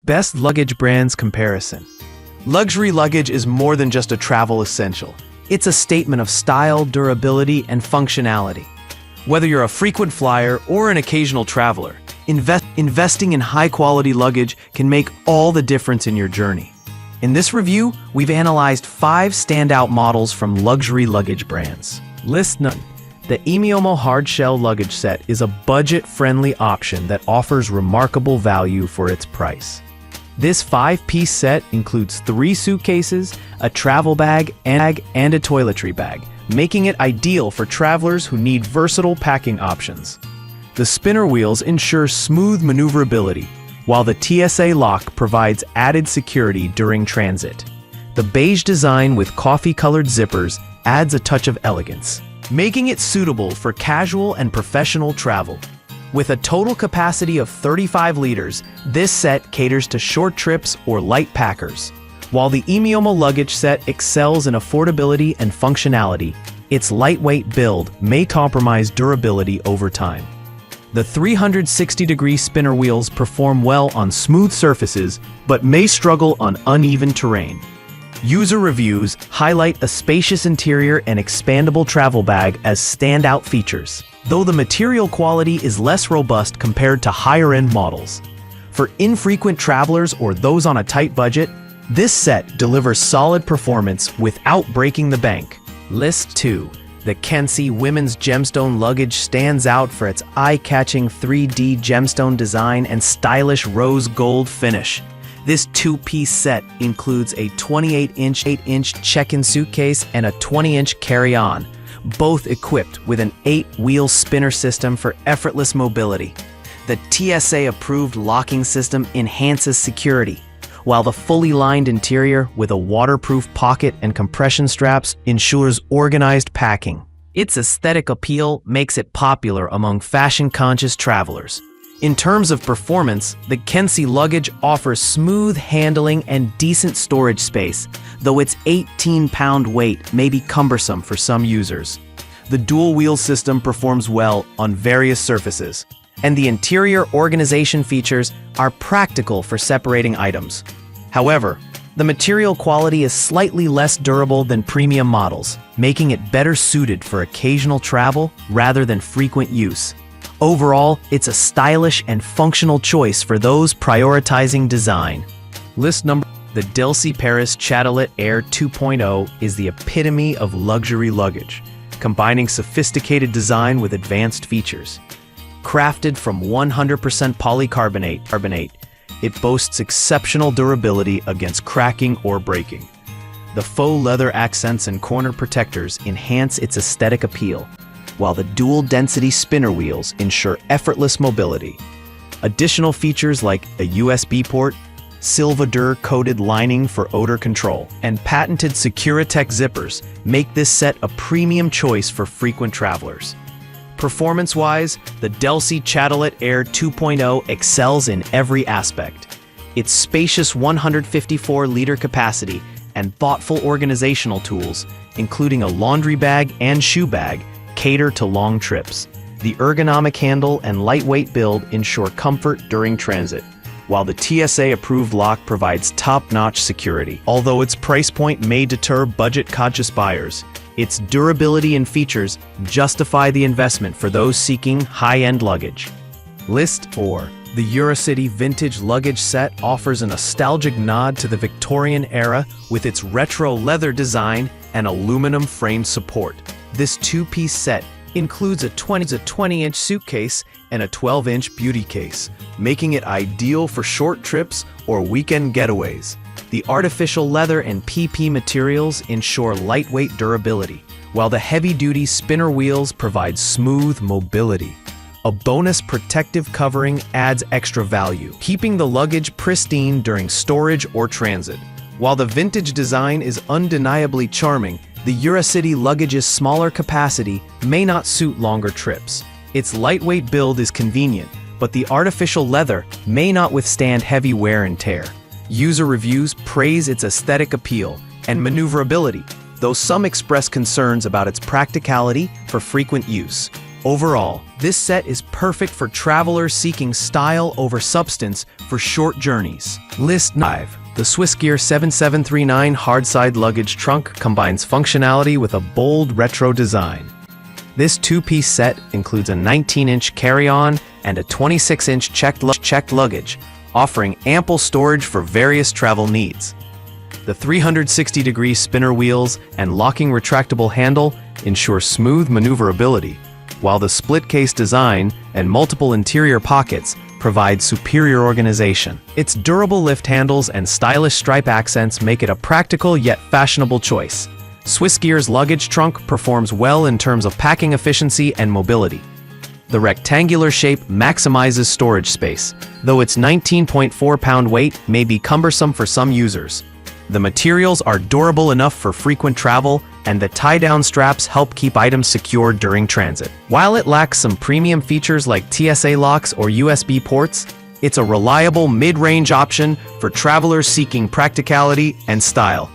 Best luggage brands comparison. Luxury luggage is more than just a travel essential. It's a statement of style, durability, and functionality. Whether you're a frequent flyer or an occasional traveler, investing in high-quality luggage can make all the difference in your journey. In this review, we've analyzed 5 standout models from luxury luggage brands. List none. The Emiomo hard-shell luggage set is a budget-friendly option that offers remarkable value for its price. This 5-piece set includes 3 suitcases, a travel bag, and a toiletry bag, making it ideal for travelers who need versatile packing options. The spinner wheels ensure smooth maneuverability, while the TSA lock provides added security during transit. The beige design with coffee-colored zippers adds a touch of elegance, making it suitable for casual and professional travel. With a total capacity of 35 liters, this set caters to short trips or light packers. While the Emiomo luggage set excels in affordability and functionality, its lightweight build may compromise durability over time. The 360-degree spinner wheels perform well on smooth surfaces, but may struggle on uneven terrain. User reviews highlight a spacious interior and expandable travel bag as standout features, though the material quality is less robust compared to higher-end models. For infrequent travelers or those on a tight budget, this set delivers solid performance without breaking the bank. List 2. The Kensi women's gemstone luggage stands out for its eye-catching 3D gemstone design and stylish rose gold finish. This 2-piece set includes a 28-inch check-in suitcase and a 20-inch carry-on, both equipped with an 8-wheel spinner system for effortless mobility. The TSA-approved locking system enhances security, while the fully lined interior with a waterproof pocket and compression straps ensures organized packing. Its aesthetic appeal makes it popular among fashion-conscious travelers. In terms of performance, the Kensi luggage offers smooth handling and decent storage space, though its 18-pound weight may be cumbersome for some users. The dual-wheel system performs well on various surfaces, and the interior organization features are practical for separating items. However, the material quality is slightly less durable than premium models, making it better suited for occasional travel rather than frequent use. Overall, it's a stylish and functional choice for those prioritizing design. List number. The Delcy Paris Chatelet Air 2.0 is the epitome of luxury luggage, combining sophisticated design with advanced features. Crafted from 100% polycarbonate, it boasts exceptional durability against cracking or breaking. The faux leather accents and corner protectors enhance its aesthetic appeal, while the dual-density spinner wheels ensure effortless mobility. Additional features like a USB port, Silvadur-coated lining for odor control, and patented Securitech zippers make this set a premium choice for frequent travelers. Performance-wise, the Delcy Chatelet Air 2.0 excels in every aspect. Its spacious 154-liter capacity and thoughtful organizational tools, including a laundry bag and shoe bag, cater to long trips. The ergonomic handle and lightweight build ensure comfort during transit, while the TSA-approved lock provides top-notch security. Although its price point may deter budget-conscious buyers, its durability and features justify the investment for those seeking high-end luggage. List 4. The Eurocity Vintage Luggage Set offers a nostalgic nod to the Victorian era with its retro leather design and aluminum frame support. This 2-piece set includes a 20-inch suitcase and a 12-inch beauty case, making it ideal for short trips or weekend getaways. The artificial leather and PP materials ensure lightweight durability, while the heavy-duty spinner wheels provide smooth mobility. A bonus protective covering adds extra value, keeping the luggage pristine during storage or transit. While the vintage design is undeniably charming, the Eurocity luggage's smaller capacity may not suit longer trips. Its lightweight build is convenient, but the artificial leather may not withstand heavy wear and tear. User reviews praise its aesthetic appeal and maneuverability, though some express concerns about its practicality for frequent use. Overall, this set is perfect for travelers seeking style over substance for short journeys. List 5. The Swissgear 7739 Hardside Luggage Trunk combines functionality with a bold retro design. This two-piece set includes a 19-inch carry-on and a 26-inch checked luggage, offering ample storage for various travel needs. The 360-degree spinner wheels and locking retractable handle ensure smooth maneuverability, while the split-case design and multiple interior pockets provide superior organization. Its durable lift handles and stylish stripe accents make it a practical yet fashionable choice. Swissgear's luggage trunk performs well in terms of packing efficiency and mobility. The rectangular shape maximizes storage space, though its 19.4-pound weight may be cumbersome for some users. The materials are durable enough for frequent travel, and the tie-down straps help keep items secure during transit. While it lacks some premium features like TSA locks or USB ports, it's a reliable mid-range option for travelers seeking practicality and style.